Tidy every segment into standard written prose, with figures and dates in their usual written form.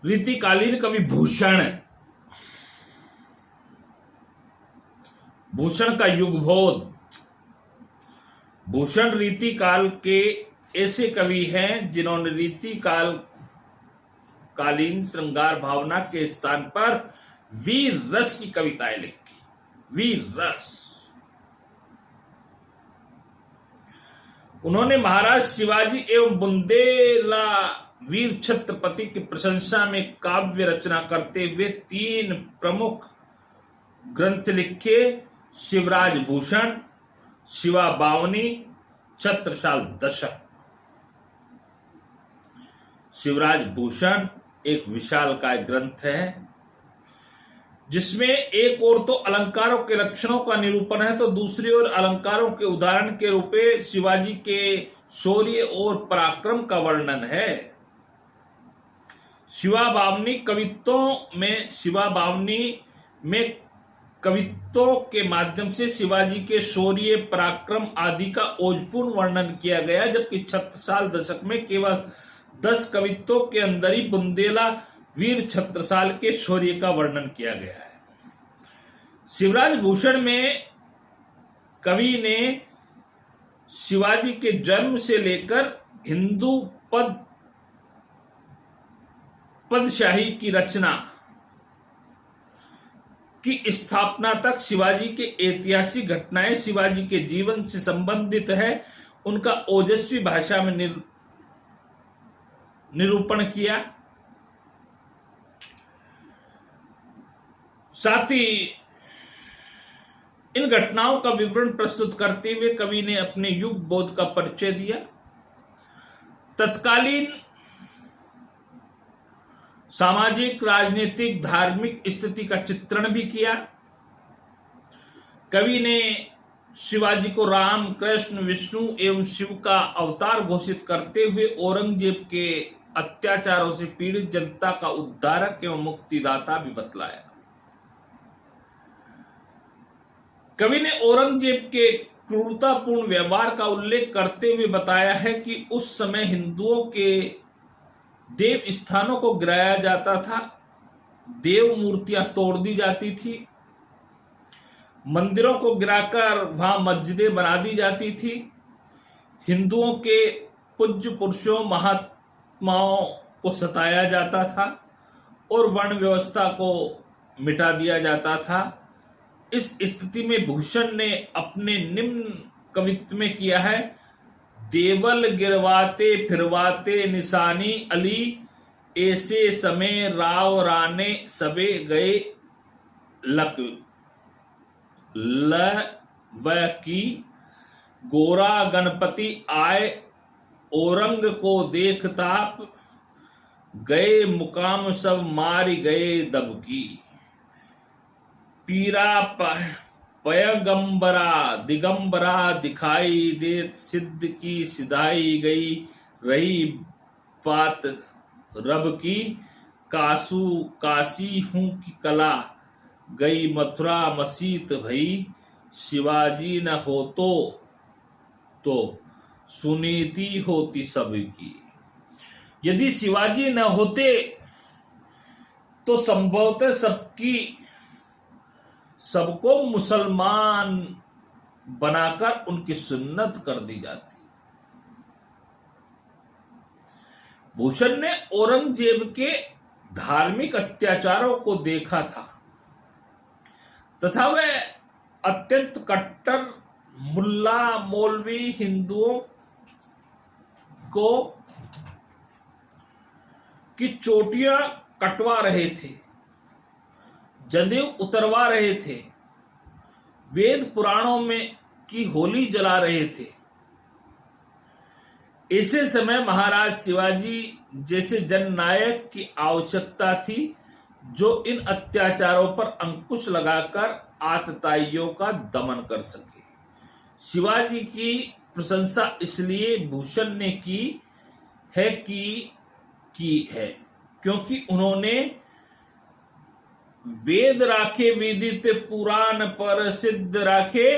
रीतिकालीन कवि भूषण, भूषण का युगबोध। भूषण रीतिकाल के ऐसे कवि हैं जिन्होंने रीतिकाल कालीन श्रृंगार भावना के स्थान पर वीर रस की कविताएं लिखी। वीर रस। उन्होंने महाराज शिवाजी एवं बुंदेला वीर छत्रपति की प्रशंसा में काव्य रचना करते हुए 3 प्रमुख ग्रंथ लिखे। शिवराज भूषण, शिवा बावनी, छत्रसाल दशक। शिवराज भूषण एक विशालकाय ग्रंथ है जिसमें एक ओर तो अलंकारों के लक्षणों का निरूपण है तो दूसरी ओर अलंकारों के उदाहरण के रूप में शिवाजी के शौर्य और पराक्रम का वर्णन है। शिवा बावनी में कवित्वों के माध्यम से शिवाजी के शौर्य पराक्रम आदि का ओजपूर्ण वर्णन किया गया, जबकि छत्रसाल दशक में केवल 10 कवित्वों के अंदर ही बुंदेला वीर छत्रसाल के शौर्य का वर्णन किया गया है। शिवराज भूषण में कवि ने शिवाजी के जन्म से लेकर हिंदू पदशाही की रचना की स्थापना तक शिवाजी के ऐतिहासिक घटनाएं शिवाजी के जीवन से संबंधित है, उनका ओजस्वी भाषा में निरूपण किया। साथ ही इन घटनाओं का विवरण प्रस्तुत करते हुए कवि ने अपने युग बोध का परिचय दिया। तत्कालीन सामाजिक, राजनीतिक, धार्मिक स्थिति का चित्रण भी किया। कवि ने शिवाजी को राम, कृष्ण, विष्णु एवं शिव का अवतार घोषित करते हुए औरंगजेब के अत्याचारों से पीड़ित जनता का उद्धारक एवं मुक्तिदाता भी बतलाया। कवि ने औरंगजेब के क्रूरतापूर्ण व्यवहार का उल्लेख करते हुए बताया है कि उस समय हिंदुओं के देव स्थानों को गिराया जाता था, देव मूर्तियां तोड़ दी जाती थी, मंदिरों को गिराकर वहां मस्जिदें बना दी जाती थी, हिंदुओं के पूज्य पुरुषों महात्माओं को सताया जाता था और वर्ण व्यवस्था को मिटा दिया जाता था। इस स्थिति में भूषण ने अपने निम्न कवित्व में किया है: देवल गिरवाते फिरवाते निशानी अली, ऐसे समय राव राने सबे गए लक की, गोरा गणपति आए औरंग को देख ताप, गए मुकाम सब मारी गए दबकी, पीरा पयगंबरा दिगंबरा दिखाई देत, सिद्ध की सिधाई गई रही बात रब की, काशी हूं की कला गई मथुरा मसीत भई, शिवाजी न हो तो सुनीति होती सबकी। यदि शिवाजी न होते तो संभवतः सबको मुसलमान बनाकर उनकी सुन्नत कर दी जाती। भूषण ने औरंगजेब के धार्मिक अत्याचारों को देखा था तथा वह अत्यंत कट्टर मुल्ला मौलवी हिंदुओं को की चोटियां कटवा रहे थे, जनेऊ उतरवा रहे थे, वेद पुराणों में की होली जला रहे थे। ऐसे समय महाराज शिवाजी जैसे जननायक की आवश्यकता थी जो इन अत्याचारों पर अंकुश लगाकर आतताइयों का दमन कर सके। शिवाजी की प्रशंसा इसलिए भूषण ने की है क्योंकि उन्होंने वेद राखे विदित पुराण पर सिद्ध राखे,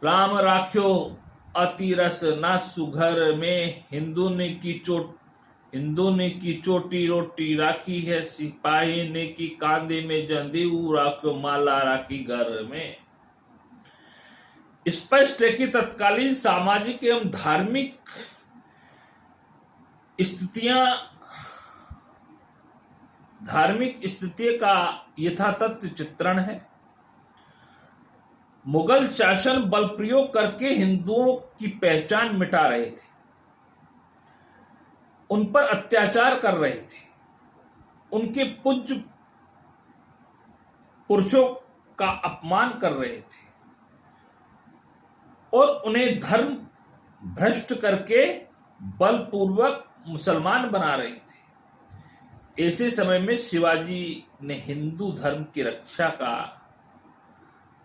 राम राख्यो अति रस ना सुघर में, हिंदू ने की हिंदू ने की चोटी रोटी राखी है, सिपाही ने की कांधे में जंदीऊ राखो, माला राखी घर में। स्पष्ट है कि तत्कालीन सामाजिक एवं धार्मिक स्थिति का यथातथ चित्रण है। मुगल शासन बल प्रयोग करके हिंदुओं की पहचान मिटा रहे थे, उन पर अत्याचार कर रहे थे, उनके पूज्य पुरुषों का अपमान कर रहे थे और उन्हें धर्म भ्रष्ट करके बलपूर्वक मुसलमान बना रहे थे। ऐसे समय में शिवाजी ने हिंदू धर्म की रक्षा का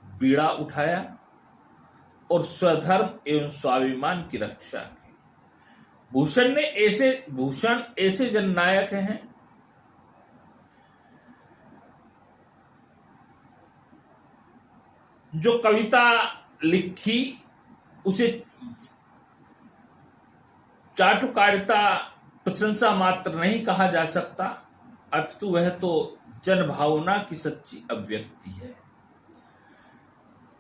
बीड़ा उठाया और स्वधर्म एवं स्वाभिमान की रक्षा की। भूषण ऐसे जननायक हैं जो कविता लिखी उसे चाटुकारिता प्रशंसा मात्र नहीं कहा जा सकता, अपितु वह तो जनभावना की सच्ची अभिव्यक्ति है।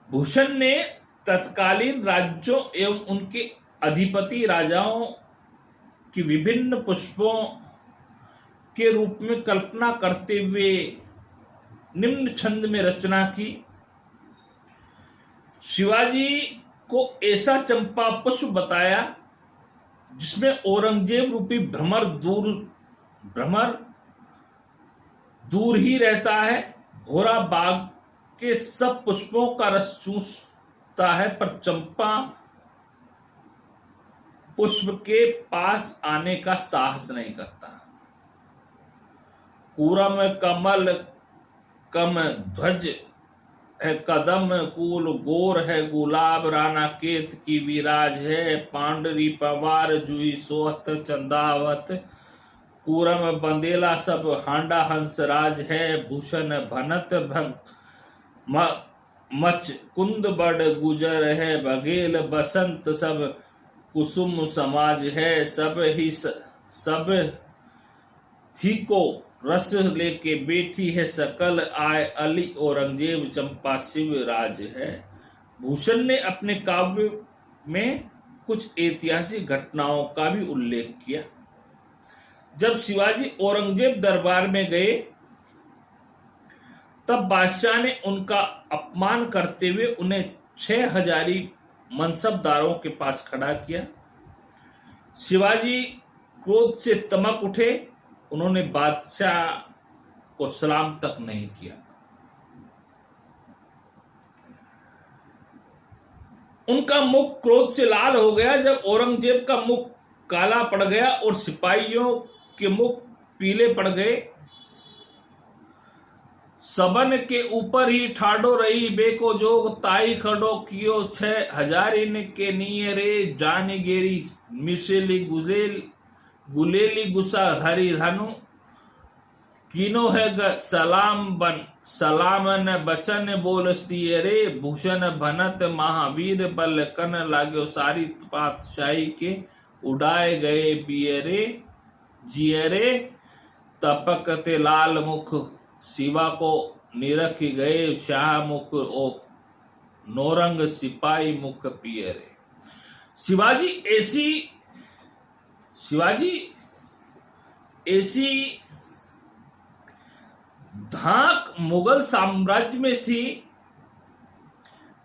भूषण ने तत्कालीन राज्यों एवं उनके अधिपति राजाओं की विभिन्न पुष्पों के रूप में कल्पना करते हुए निम्न छंद में रचना की। शिवाजी को ऐसा चंपा पुष्प बताया जिसमें औरंगजेब रूपी भ्रमर दूर ही रहता है। घोड़ा बाग के सब पुष्पों का रस चूसता है, पर चंपा पुष्प के पास आने का साहस नहीं करता। कूरम कमल कम ध्वज है, कदम कूल गोर है, गुलाब राना केत की विराज है, पांडरी पवार जुई सोहत चंदावत, कूरम बंदेला सब हांडा हंस राज है, भूषण भनत मच कुंद बड़ गुजर है, बघेल बसंत सब कुसुम समाज है, सब ही को रस लेके बैठी है, सकल आय अली औरंगजेब चंपा शिव राज है। भूषण ने अपने काव्य में कुछ ऐतिहासिक घटनाओं का भी उल्लेख किया। जब शिवाजी औरंगजेब दरबार में गए तब बादशाह ने उनका अपमान करते हुए उन्हें 6000 मनसबदारों के पास खड़ा किया। शिवाजी क्रोध से तमक उठे, उन्होंने बादशाह को सलाम तक नहीं किया। उनका मुख क्रोध से लाल हो गया। जब औरंगजेब का मुख काला पड़ गया और सिपाहियों के मुख पीले पड़ गए, सबन के ऊपर ही ठाडो रही बेको जोग, ताई खड़ो कियो 6000 के निये रे, जानी गेरी मिसेली गुलेली गुस्सा हरी धनु, कीनो है सलामन बचन बोलस्ती रे, भूषण भनत महावीर बल कन लाग्यो, सारी पातशाही के उड़ाए गए बियरे जियरे, तपकते लाल मुख शिवा को निरख गए, शाह मुख ओ नौरंग सिपाही मुख पियरे। शिवाजी ऐसी धाक मुगल साम्राज्य में थी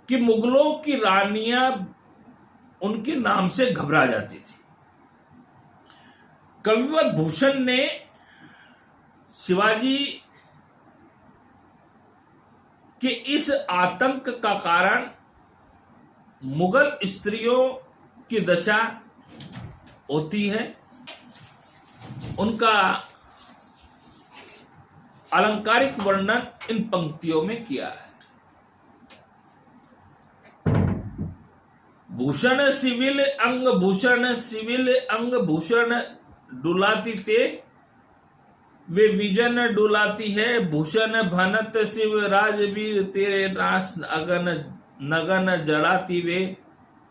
कि मुगलों की रानियां उनके नाम से घबरा जाती थी। कविवर भूषण ने शिवाजी के इस आतंक का कारण मुगल स्त्रियों की दशा होती है, उनका अलंकारिक वर्णन इन पंक्तियों में किया है। भूषण सिविल अंग भूषण डुलाती ते, वे विजन डुलाती है, भूषण भनत शिव राजवीर, तेरे नाश नगन जड़ाती वे,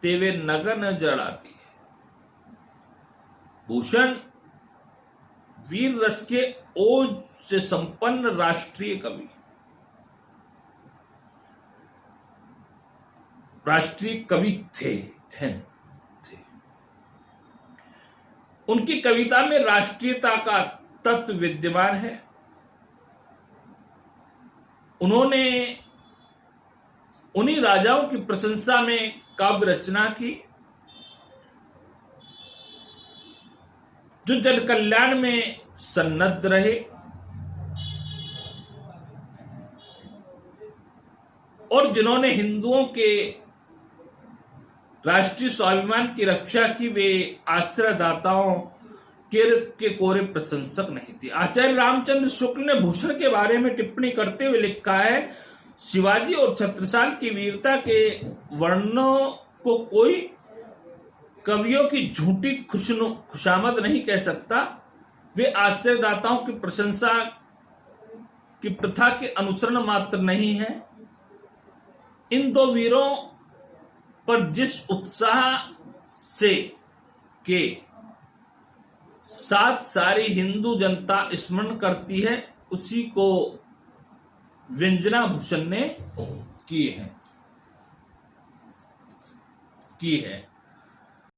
तेवे नगन जड़ाती है। भूषण वीर रस के ओज से संपन्न राष्ट्रीय कवि, राष्ट्रीय कवि थे, हैं थे। उनकी कविता में राष्ट्रीयता का तत्व विद्यमान है। उन्होंने उन्हीं राजाओं की प्रशंसा में काव्य रचना की जो जन कल्याण में सन्नद्ध रहे और जिन्होंने हिंदुओं के राष्ट्रीय स्वाभिमान की रक्षा की। वे आश्रयदाताओं के कोरे प्रशंसक नहीं थे। आचार्य रामचंद्र शुक्ल ने भूषण के बारे में टिप्पणी करते हुए लिखा है, शिवाजी और छत्रसाल की वीरता के वर्णनों को कोई कवियों की झूठी खुशामद नहीं कह सकता। वे आश्रयदाताओं की प्रशंसा की प्रथा के अनुसरण मात्र नहीं है। इन दो वीरों पर जिस उत्साह से के साथ सारी हिंदू जनता स्मरण करती है, उसी को व्यंजना भूषण ने की है।